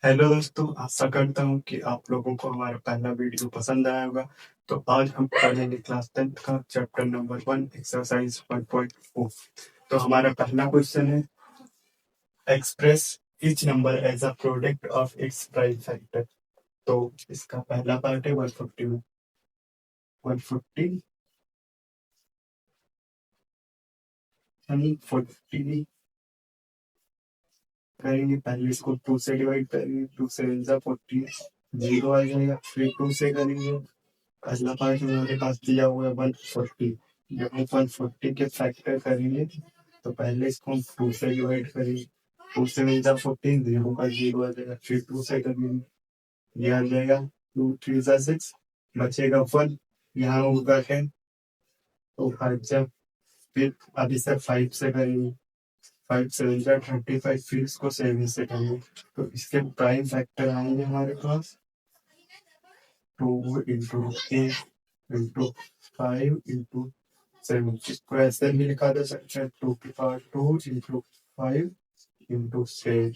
Hello दोस्तों, आशा करता हूँ कि आप लोगों को हमारा पहला वीडियो पसंद आया होगा। तो आज हम पढ़ेंगे क्लास 10 का चैप्टर नंबर 1 एक्सरसाइज 1.4। तो हमारा पहला क्वेश्चन है, express each number as a product of its prime factor. तो इसका पहला पार्ट है 150 में 150 हम 40 करेंगे। पहले इसको 2 से डिवाइड करेंगे, 2 से 40 जीरो आ जाएगा। फिर 2 से करेंगे, पहला पार्ट हमारे पास दिया हुआ है 140। जब हम 140 के फैक्टर करेंगे तो पहले इसको हम 2 से डिवाइड करेंगे। 2 से मिलता 14, जीरो का जीरो आ जाएगा। फिर 2 से करेंगे, ये आ जाएगा 2 3 जा 6, बचेगा 1, यहाँ होगा 10, तो 5 जा। फिर अब इसे 5 से करेंगे, 5 7 जा 35, फिर इसको 7 से करेंगे। तो इसके प्राइम फैक्टर आएंगे हमारे पास 2 इंटू ए इंटू 5 इंटू 7। इसको ऐसे भी लिखा जा सकता है 2 की पावर 2 इंटू 5 इंटू 7।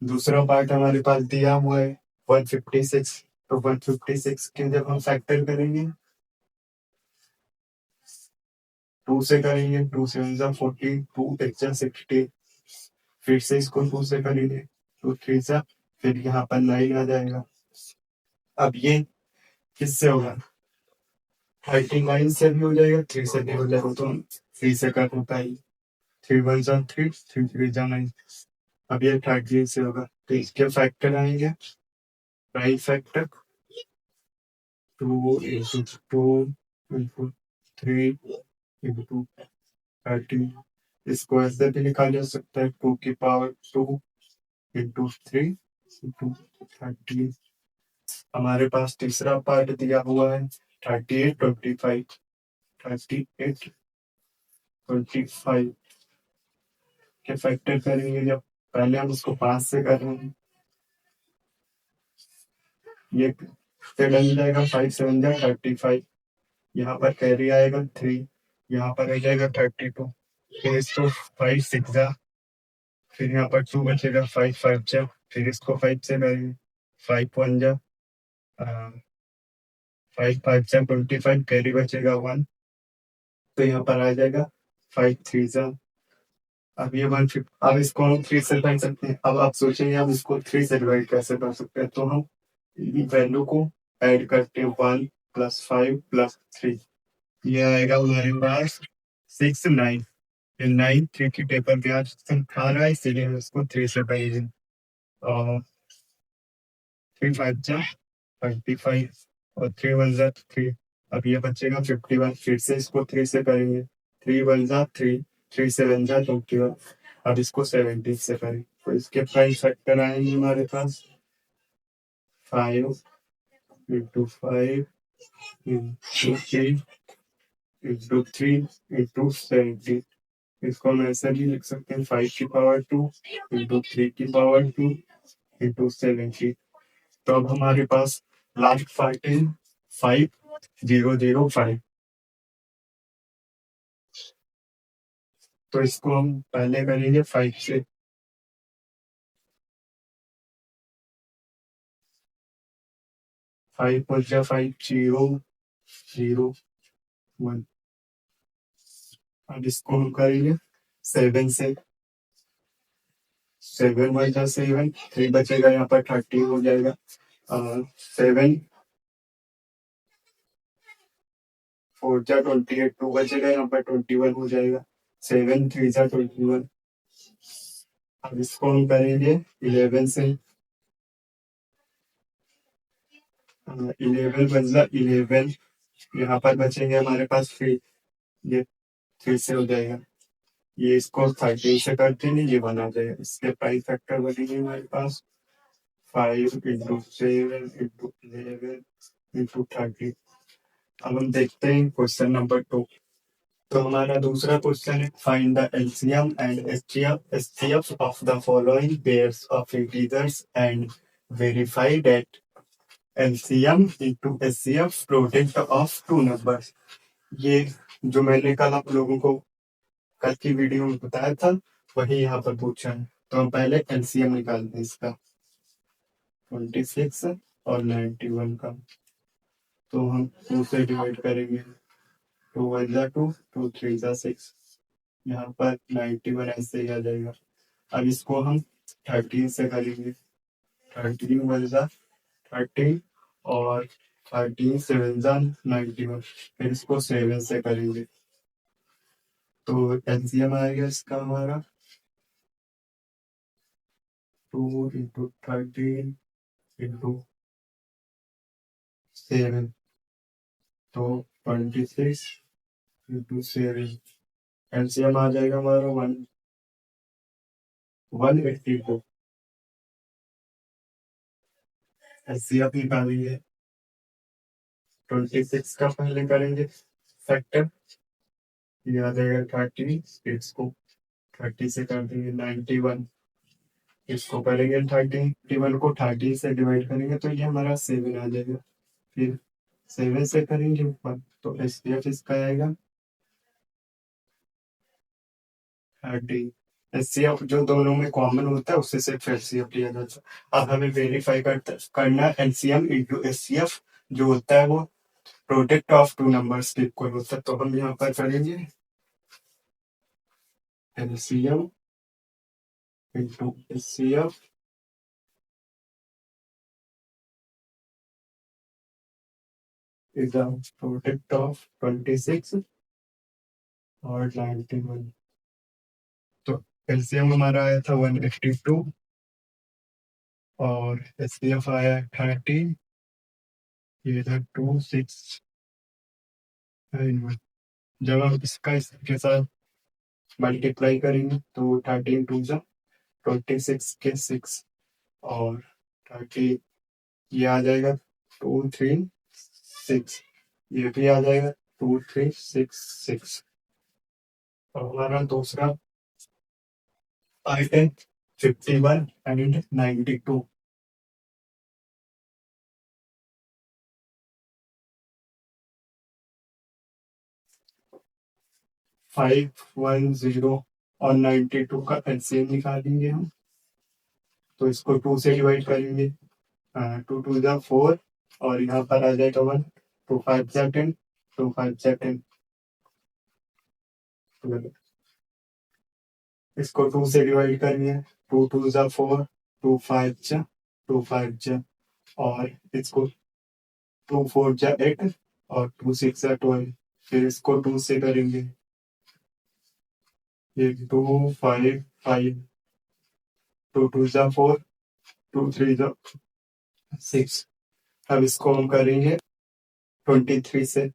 दूसरा पार्ट हमारे पास दिया हुआ है 156। तो 156 के जब हम फैक्टर करेंगे, 2 से करेंगे, 2 से 14, 2 एक्स 60। फिर से इसको 2 से करेंगे, 2 3 सा, फिर यहाँ पर 9 आ जाएगा। अब ये किससे होगा? 39 से भी हो जाएगा, 3 से भी हो जाएगा। तो 3 से कर होता है, 3 1 जा 3, 3 3 जा 9। अब ये 38 से होगा। तो इसके फैक्टर आएंगे, prime factor 2 into 2 into 3 into 13। इसको ऐसे भी लिखा जा सकता है 2 की पावर 2 इंटू 3 इंटू 13। हमारे पास तीसरा पार्ट दिया हुआ है 38 25। 38 25 के फैक्टर करेंगे। जब पहले हम उसको 5 से कर रहे हैं, ये से डन जाएगा। 5 7 जा 35, यहाँ पर कैरी आएगा 3, यहाँ पर आ जाएगा 32। फिर इसको 5 6 जा, फिर यहाँ पर 2 बचेगा, 5 5 जा, फिर इसको 5 से करेंगे, 5 1 जा 5 5 जा 25, कैरी बचेगा 1, तो यहाँ पर आ जाएगा 5 3 जा। अब ये 150, अब इसको हम 3 से कर सकते हैं। अब आप सोचेंगे हम इसको 3 से डिवाइड कैसे कर सकते हैं? तो हम वैल्यू को ऐड करते हैं, 1 प्लस 5 प्लस 3, ये आएगा हमारे पास 6 9। ये 9 3 की पेपर पे आज खा रहा है, इसीलिए हम इसको 3 से करेंगे। और 3 5 जा 25 और 3 1 जा 3। अब ये बचेगा 51, फिर से इसको 3 से करेंगे, 3 1 जा 3, 3 7 जा 21। अब इसको 17 से करें, तो इसके प्राइस फैक्टर आएंगे हमारे पास 5 इंटू 5 इंटू 3 इंटू 3 इंटू 17। इसको हम ऐसे भी लिख सकते हैं 5 की पावर 2 इंटू 3 की पावर 2 इंटू 17। तो अब हमारे पास लास्ट पार्ट है 5005। तो इसको हम पहले करेंगे 5 से, 5 पर जा 5 0 0 1। अब इसको हम करेंगे 7 से, 7 1 जा 7, 3 बचेगा, यहाँ पर 30 हो जाएगा। 7 4 जा 28, 2 बचेगा, यहाँ पर 21 हो जाएगा। 7 3 जा 21। अब इसको हम करेंगे 11 से, 11 बदला 11, यहाँ पर बचेंगे हमारे पास 3, ये 3 से हो जाएगा। ये इसको 13 से करते नहीं, ये बना जाएगा। इसके प्राइस फैक्टर बनेंगे हमारे पास 5 इंटू 7 इंटू 11 इंटू 30। अब हम देखते हैं क्वेश्चन नंबर 2। तो हमारा दूसरा क्वेश्चन है, find the LCM and HCF of the following pairs of integers and verify that LCM into HCF product of two numbers. ये जो मैंने कल आप लोगों को कल की वीडियो में बताया था, वही यहाँ पर पूछा है। तो हम पहले एलसीएम निकालते हैं इसका। 26 और 91 का, तो हम 2 से डिवाइड करेंगे। 2 1 जा 2, 2 3 जा 6, यहाँ पर 91 ऐसे ही आ जाएगा। अब इसको हम 13 से करेंगे। 13 1 जा 13 और 13 7 जा 91, फिर इसको 7 से करेंगे, तो एलसीएम आएगा इसका हमारा 2 इंटू 13 इंटू 7, तो 26 इंटू 7, एलसीएम आ जाएगा हमारा 182। एलसीएम निकालेंगे, 26 का पहले करेंगे फैक्टर, ये आ जाएगा 30, इसको 30 से कर देंगे 91, इसको करेंगे 31 को 30 से डिवाइड करेंगे तो ये हमारा 7 आ जाएगा, फिर 7 से करेंगे ऊपर, तो एचडीएफ इसका आएगा 30। एचसीएफ जो दोनों में कॉमन होता है उससे सिर्फ एचसीएफ लिया जाता है। अब हमें वेरीफाई करना एलसीएम इंटू एचसीएफ जो होता है वो प्रोडक्ट ऑफ टू नंबर्स के इक्वल होता है, तो हम यहाँ पर करेंगे LCM into HCF is the product of 26 और 91, तो एलसीएम हमारा आया था 182 और एचसीएफ आया 30, ये था 2691। जब हम इसका इसके साथ मल्टीप्लाई करेंगे तो 13 2 जा 26 के 6 और 30, ये आ जाएगा 236, ये भी आ जाएगा 2366, और हमारा दूसरा आइटम 51 एंड 92। 510 और 92 का एलसीएम निकालेंगे हम, तो इसको 2 से डिवाइड करेंगे। 2 2 जा 4 और यहाँ पर आ जाएगा 1, 2 5 जा 10, 2 5 जा 10, इसको 2 से डिवाइड करेंगे। 2 2 जा 4, 2 5 जा 2 5 जा, और इसको 2 4 जा 8 और 2 6 जा 12, फिर इसको 2 से करेंगे, ये 2 5 5, 2 2 जा 4, 2 3 जा 6, अब इसको हम करेंगे 23 से,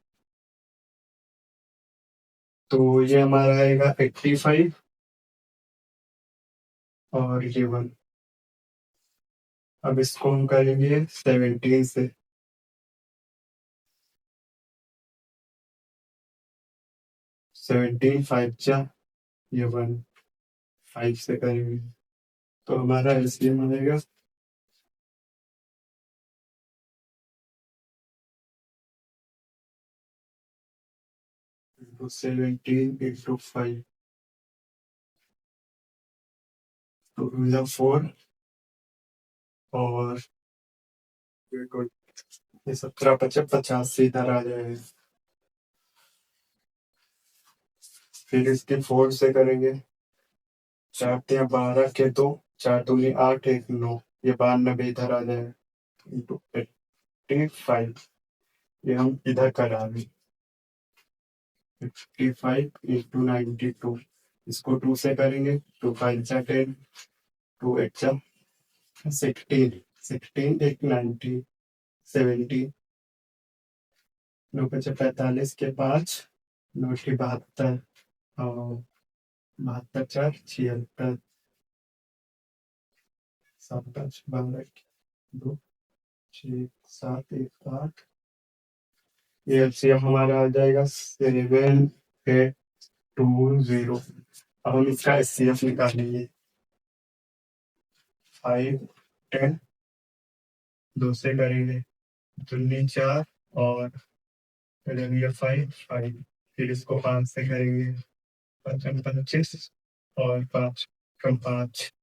तो ये हमारा आएगा 85 और ये 1। अब इसको हम करेंगे 17 से, 17 5 जा ये 1, 5 से करेंगे, तो हमारा एलसीएम आएगा 17 इंटू 5, तो 4 और ये 17 50 से इधर आ जाएगा, फिर इसके 4 से करेंगे, 4 3 12 के 2, 4 दूनी 8 1 9, ये 92 इधर आ जाएगा इंटू 85, ये हम इधर करा रहे 55 इंटू 92, इसको 2 से करेंगे, 2 5 जा 10, 2 8 जा 16, 16 1 90, 70, 9 5 45 के 5, 9 72 और 72 4 76, 7 5 12 2 6 7 1 8, ये एलसीएम हमारा आ जाएगा 7820। अब हम इसका एचसीएफ निकालेंगे, 5 10, 2 से करेंगे, दुनी 4 और फिर 5 5, फिर इसको 5 से करेंगे, 5 25 और 5 कम 5,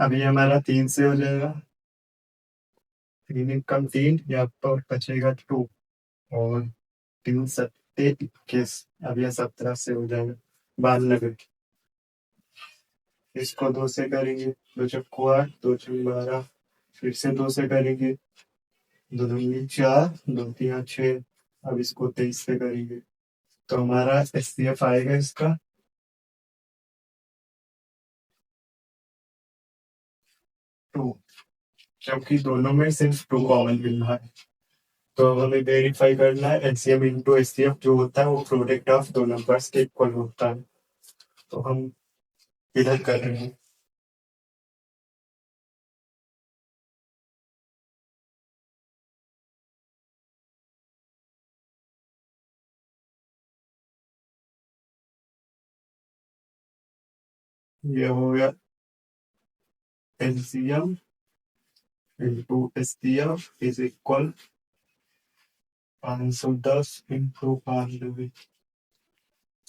अभी हमारा 3 से हो जाएगा, 3 कम 3, यहाँ पर बचेगा 2, और 3 सत्ते 21, अब यह 17 से हो जाएगा 92। इसको 2 से करेंगे, 2 चक्कू 8, 2 चक 12, फिर से 2 से करेंगे, 2 दूनी 4, 2 3 6, अब इसको 23 से करेंगे, तो हमारा एचसीएफ आएगा इसका 2, क्योंकि दोनों में सिर्फ 2 कॉमन मिल रहा है। तो अब हमें वेरीफाई करना है एचसीएफ इंटू एचसीएफ जो होता है वो प्रोडक्ट ऑफ दो नंबर्स के इक्वल होता है, तो हम इधर कर रहे हैं। ये हो गया LCM into HCF is equal 510 into 92,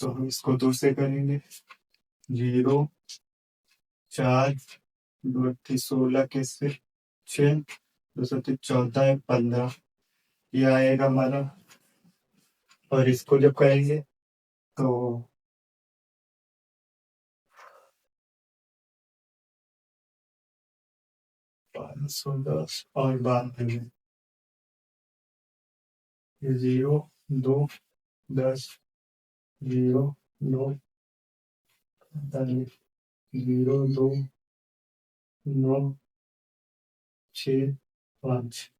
तो हम इसको 2 से करेंगे, 0 4, 2 16 के सिर्फ 6, 2 14 15, ये आएगा हमारा, और इसको जब करेंगे तो 510 और 92, ये 0 2 10 0 9 0 2 9 6 5,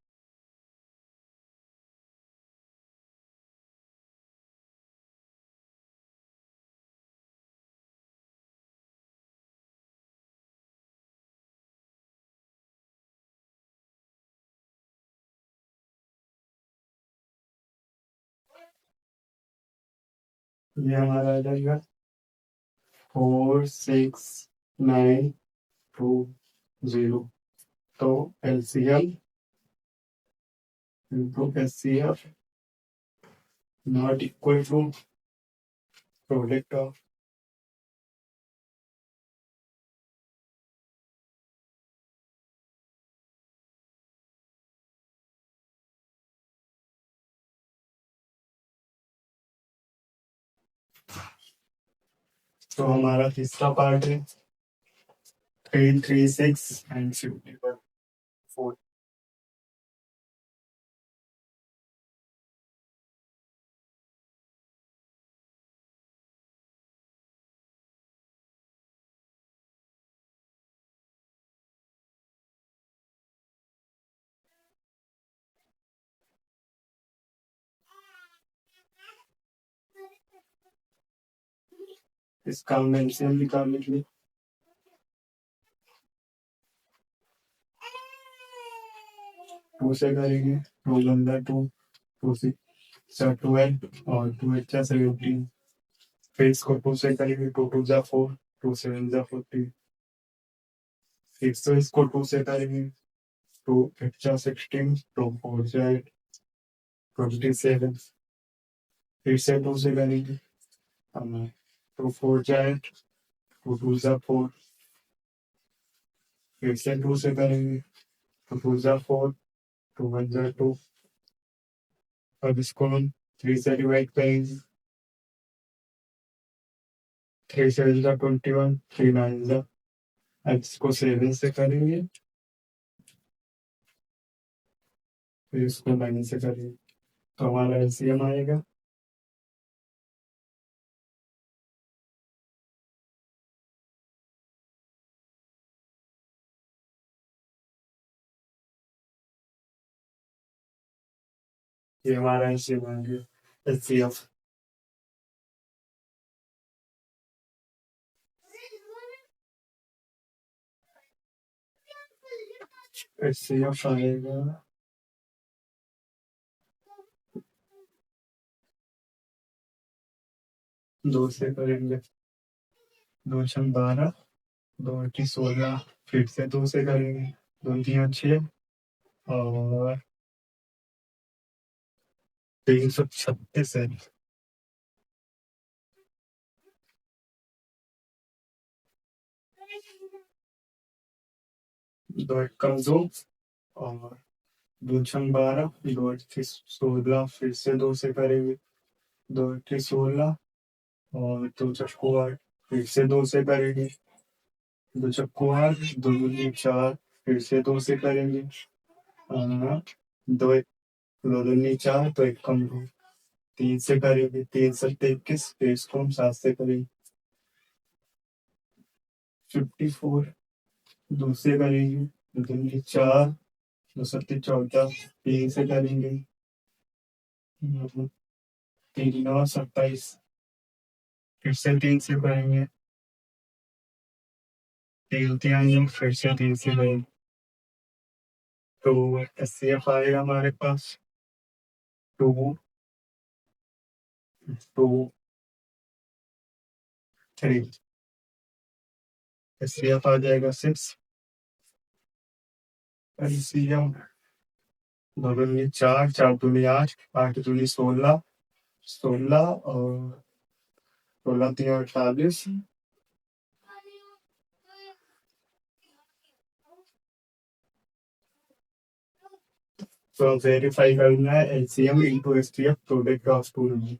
ये हमारा आ जाएगा 4 6 9 2 0, तो LCM into HCF not equal to product of, तो हमारा तीसरा पार्ट है 336 एंड 51 4। इसका हम एलसीएम निकाल लेंगे, 2 से करेंगे, 2 1 2 6 12 और 2 8 17, फिर इसको 2 से करेंगे, 2 2 4, 2 7 14, फिर से इसको 2 से करेंगे, 2 8 16, 2 4 27, फिर से 2 से करेंगे, 2 4 2 2 4, फिर से 2 से करेंगे, 2 2 4, 2 1 2, अब इसको हम 3 से डिवाइड करेंगे, 3 7 21, 3 9, अब इसको 7 से करेंगे, फिर इसको 9 से करेंगे, तो हमारा एलसीएम आएगा ये हमारा एलसीएम आ गया एचसीएफ। एचसीएफ आएगा 2 से करेंगे, 2 6 12, 2 8 16, फिर से 2 से करेंगे, 2 3 6, और 336 है, दो एकम दो, और दो छंग 12, दो अट्ठी 16, फिर से दो से करेंगे, दो अट्ठी 16, और दो चक्कू 8, फिर से दो से करेंगे, दो चक्कू 8, दो दूनी 4, फिर से दो से करेंगे, दो दो दूनी 4, तो एक कम दो, तीन से करेंगे, तीन सत्ते 21, फिर इसको हम 7 से करेंगे, 54, दो से करेंगे, दो दूनी 4, दो सत्ते 14, तीन से करेंगे, तीन नौ 27, फिर से तीन से करेंगे, तीन तीन फिर से तीन से करेंगे, तो एचसीएफ आएगा हमारे पास टू टू थ्री, एचसीएफ आ जाएगा 6, एलसीएम दो दूनी 4, 4 दूनी 8, 8 दूनी 16, 16, और 16 तीन 48, तो वेरीफाई करना है LCM into HCF product of two number,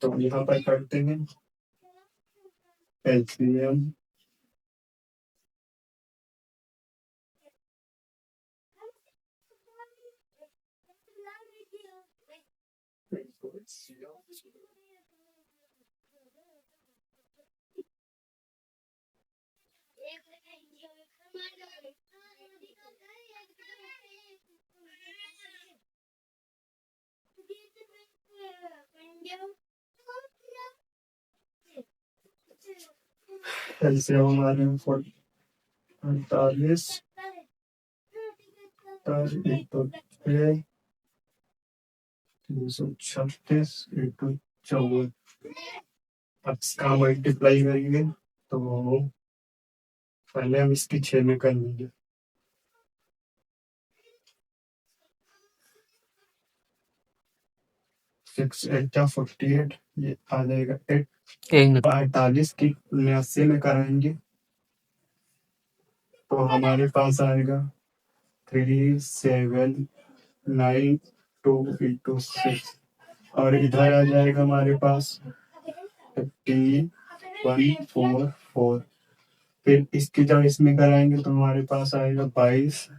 तो यहाँ पर करते हैं एलसीएम एलसीएम हमारे 48, 336 इंटू 54, अब इसका मल्टीप्लाई करेंगे तो पहले हम इसकी 6 में कर लेंगे, 6 8 48, ये आ जाएगा 8, 48 की 79 में कराएंगे तो हमारे पास आएगा 3792 इंटू 6, और इधर आ जाएगा हमारे पास 15144, फिर इसकी जब इसमें कराएंगे तो हमारे पास आएगा 22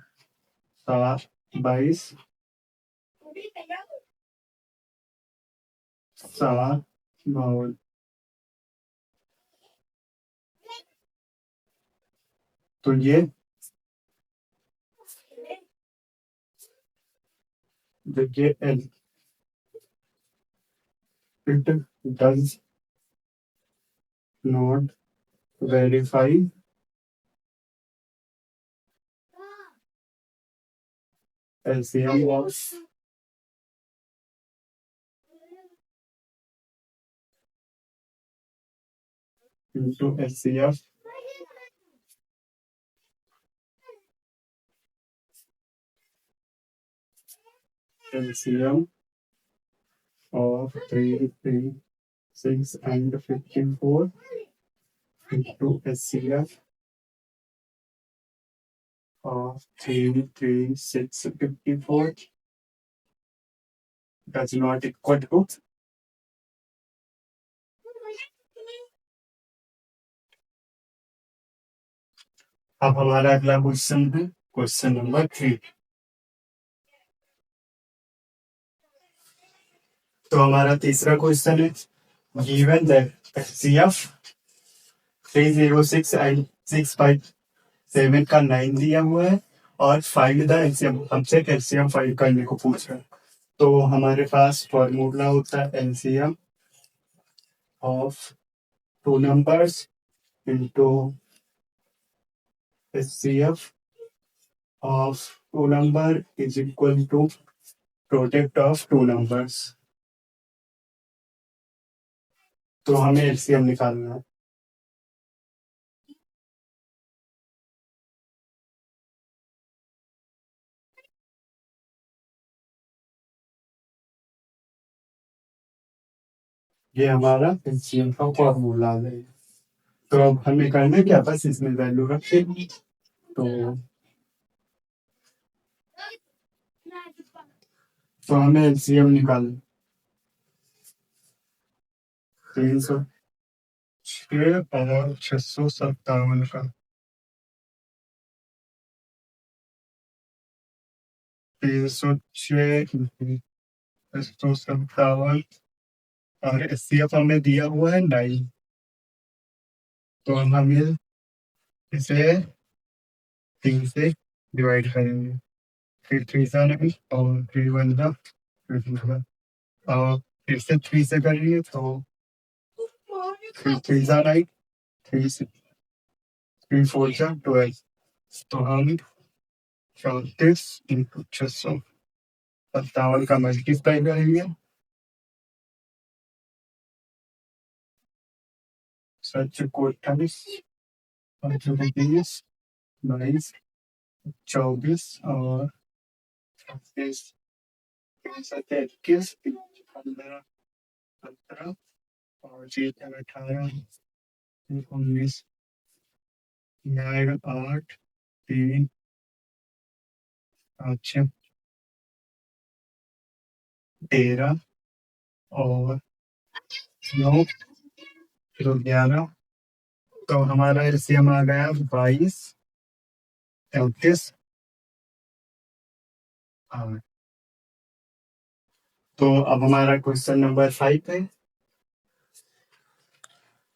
7 22 7 52, तो ये देखिए L it does not verify LCM of into HCF LCM of 3, 3, 6 and 54 into HCF of 3, 3, 6, 54 does not equal to, अब हमारा अगला क्वेश्चन है क्वेश्चन नंबर 3, तो हमारा तीसरा क्वेश्चन है गिवन दैट HCF 306 एंड 657 का 9 दिया हुआ है और फाइंड द एलसीएम, हमसे एलसीएम फाइंड करने को पूछ रहा है, तो हमारे पास फॉर्मूला होता है LCM of two numbers into HCF of two number is equal to product of two numbers, तो हमें एलसीएम निकालना है, ये हमारा एलसीएम का फॉर्मूला है, तो अब हमें करना क्या, बस इसमें वैल्यू रखें, तो तो हमें एलसीएम निकालना 306 और 657 का। 306 657 और एचसीएफ हमें दिया हुआ है 9। तो हम ये इसे 3 से डिवाइड करेंगे। फिर 3 सा 9 और 3 1 जा 3 और फिर से 3 से करेंगे तो फिर 3 सा 9 3 से 3 4 जा 12। तो हम 34 × 657 का मल्टीप्लाई करेंगे। 7 28 5 22 24 और 36 21 15 17 और 18 19 9 8 3 5 13 और 9 फिर 11। तो हमारा एलसीएम आ गया 22 34 8। तो अब हमारा क्वेश्चन नंबर 5 है।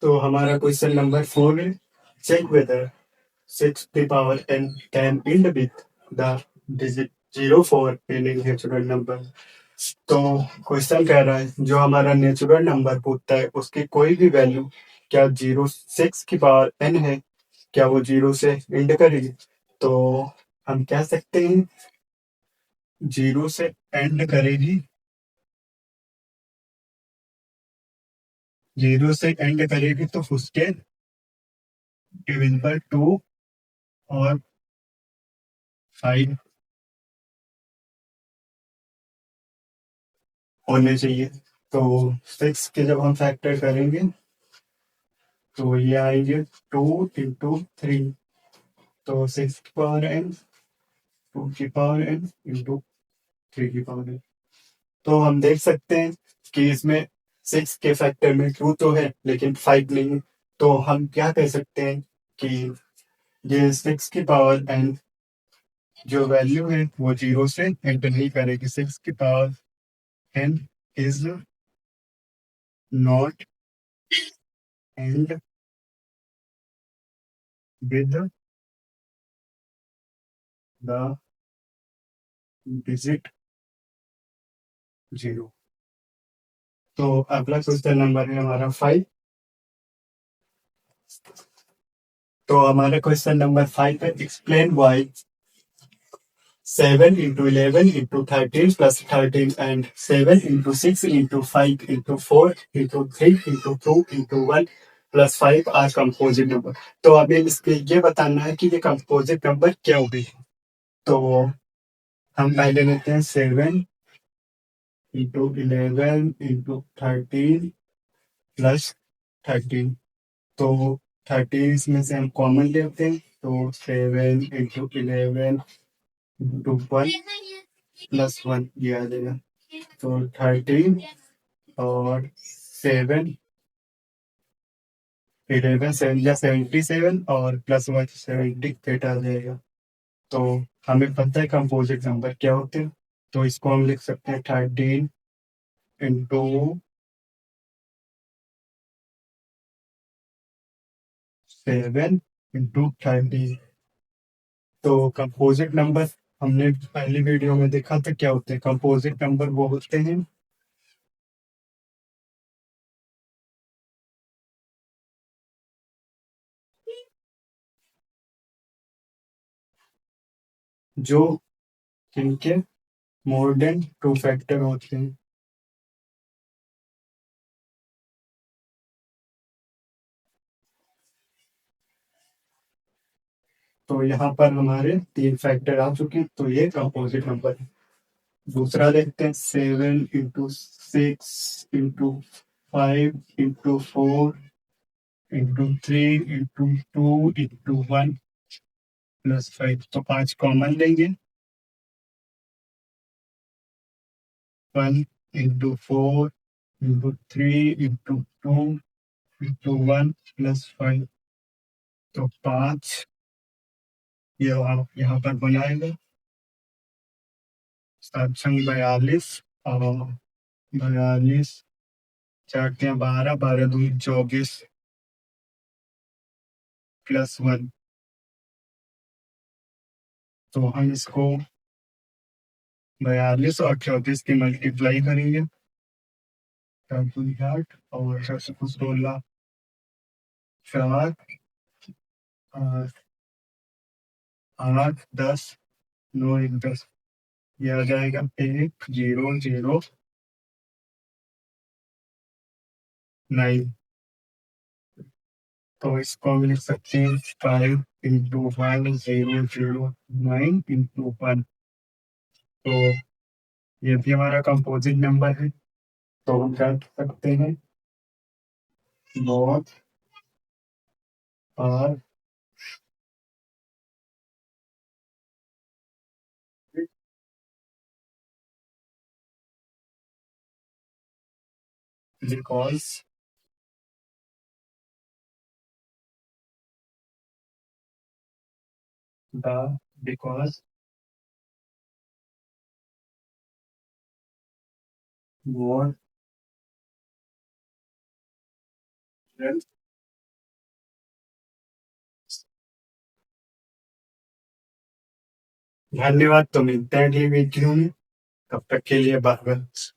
तो हमारा क्वेश्चन नंबर 4 है, check whether 6 to the power n can end with the digit 0 for any natural number. तो क्वेश्चन कह रहा है जो हमारा नेचुरल नंबर पूछता है उसकी कोई भी वैल्यू क्या 6 की पावर n है, क्या वो 0 से एंड करेगी। तो हम कह सकते हैं 0 से एंड करेगी, 0 से एंड करेगी तो उसके गिवन पर 2 और 5 होने चाहिए। तो 6 के जब हम फैक्टर करेंगे तो ये आएंगे 2 × 3। तो 6 की पावर n 2 की पावर n इंटू 3 की पावर n। तो हम देख सकते हैं कि इसमें 6 के फैक्टर में 2 तो है लेकिन 5 नहीं है। तो हम क्या कह सकते हैं कि ये 6 की पावर n जो वैल्यू है वो 0 से एंड नहीं करेगी। 6 की power n is not and with the digit 0। तो अगला क्वेश्चन नंबर है हमारा 5। तो हमारा क्वेश्चन नंबर 5 है, explain why 7 × 11 × 13 + 13 and 7 × 6 × 5 × 4 × 3 × 2 × 1 + 5 are composite number. तो हमें इसके ये बताना है कि ये कंपोजिट नंबर क्या होगी। तो हम पहले लेते हैं 7 × 11 × 13 + 13। तो 13 इसमें से हम कॉमन लेते हैं तो 7 × 11 × 1 +1 ये आ जाएगा। तो 13 और 7 11 7 या 77 और +1 78 आ जाएगा। तो हमें पता है कंपोजिट नंबर क्या होते हैं। तो इसको हम लिख सकते हैं 13 × 7 × 13। तो कंपोजिट नंबर हमने पहली वीडियो में देखा था क्या होते हैं। कंपोजिट नंबर वो होते हैं जो इनके मोर देन 2 फैक्टर होते हैं। तो यहाँ पर हमारे 3 फैक्टर आ चुके हैं, तो ये कंपोजिट नंबर है। दूसरा देखते हैं 7 × 6 × 5 × 4 × 3 × 2 × 1 + 5। तो 5 कॉमन लेंगे 1 into 4 into 3 into 2 into 1 plus 5, तो 5 ये आप यहाँ पर बनाएंगे। 7 छंग 42 और 42 4 तियां 12 12 दूनी 24 प्लस 1, तो हम इसको 42 और 34 की मल्टीप्लाई करेंगे, 8 और 16 4 8 10 9 1 10, ये आ जाएगा 1 0 0 9, तो इसको हम लिख सकते हैं 5 इंटू 1 0 0 9 इंटू 1, तो ये भी हमारा कंपोजिट नंबर है, तो हम क्या सकते हैं not are because the because more than। धन्यवाद, तो मिलते हैं अगली वीडियो में, तब तक के लिए बाय बाय।